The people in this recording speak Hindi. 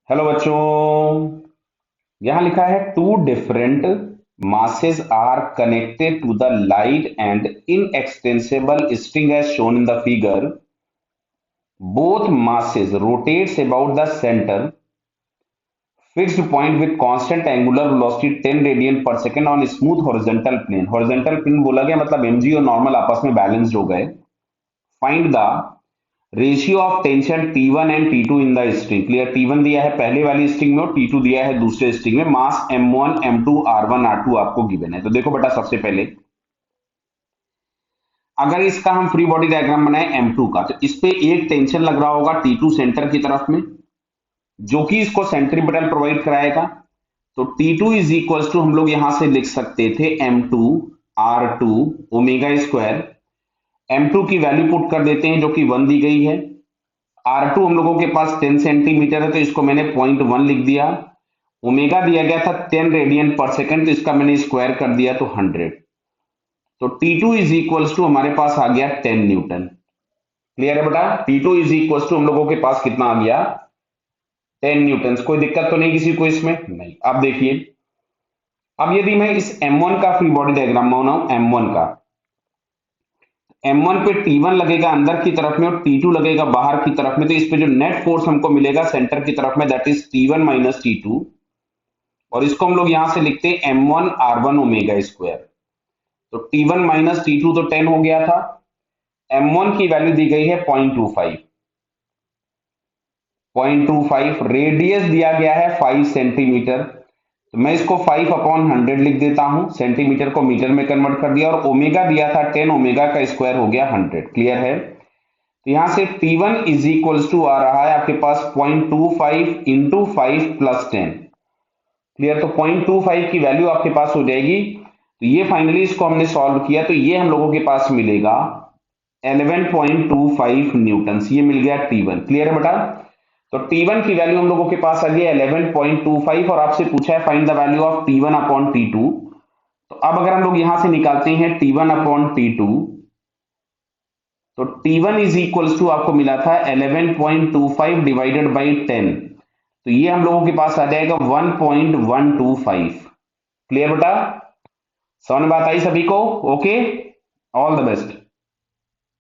हेलो बच्चों। यहां लिखा है two different masses are connected to the light and inextensible string as shown in the figure. Both masses rotates about the center fixed point with constant angular velocity 10 radian per second on smooth horizontal plane. horizontal plane बोला गया मतलब mg और नॉर्मल आपस में बैलेंस्ड हो गए. Find the ratio of tension T1 and T2 in the string. Clear. T1 दिया है पहले वाली स्ट्रिंग में और T2 दिया है दूसरे स्ट्रिंग में. मास M1 M2 R1 R2 आपको गिवन है. तो देखो बेटा, सबसे पहले अगर इसका हम फ्री बॉडी डायग्राम बनाए M2 का, तो इस पे एक टेंशन लग रहा होगा T2 सेंटर की तरफ में, जो कि इसको सेंट्रीपिटल प्रोवाइड कराएगा. तो T2 इज इक्वल टू हम लोग यहां से लिख सकते थे M2 R2 omega square. M2 की वैल्यू पुट कर देते हैं जो कि 1 दी गई है. R2 हम लोगों के पास 10 सेंटीमीटर है तो इसको मैंने 0.1 लिख दिया. ओमेगा दिया गया था 10 रेडियन पर सेकंड, तो इसका मैंने स्क्वायर कर दिया तो 100. तो T2 इज इक्वल्स टू हमारे पास आ गया 10 न्यूटन. क्लियर है बेटा. T2 इज इक्वल्स टू हम लोगों के पास कितना आ गया? 10 न्यूटन. कोई दिक्कत तो नहीं किसी को इसमें? नहीं. अब देखिए, अब यदि मैं इस M1 का फ्री बॉडी डायग्राम बनाऊं, M1 का, M1 पे T1 लगेगा अंदर की तरफ में और T2 लगेगा बाहर की तरफ में, तो इस पे जो नेट फोर्स हमको मिलेगा सेंटर की तरफ में, that is T1 minus T2. और इसको हम लोग यहां से लिखते हैं M1 R1 ओमेगा स्क्वायर. तो T1 माइनस T2 तो 10 हो गया था. M1 की वैल्यू दी गई है 0.25. 0.25. रेडियस दिया गया है 5 सेंटीमीटर. तो मैं इसको 5 अपॉन 100 लिख देता हूं. सेंटीमीटर को मीटर में कन्वर्ट कर दिया. और ओमेगा दिया था 10, ओमेगा का स्क्वायर हो गया 100. क्लियर है. तो यहां से T1 इज इक्वल्स टू आ रहा है आपके पास 0.25 इंटू 5 प्लस 10. क्लियर. तो 0.25 की वैल्यू आपके पास हो जाएगी. तो ये फाइनली इसको हमने सॉल्व किया तो ये हम लोगों के पास मिलेगा 11.25 न्यूटन. ये मिल गया T1. क्लियर है बेटा. तो T1 की वैल्यू हम लोगों के पास आ गई 11.25 और आपसे पूछा है find the value of T1 upon T2. तो अब अगर हम लोग यहां से निकालते हैं T1 अपॉन T2, तो T1 इज इक्वल्स टू आपको मिला था 11.25 डिवाइडेड बाई 10. तो ये हम लोगों के पास आ जाएगा 1.125. क्लियर बेटा. समझ में बात आई सभी को? ओके. All the best.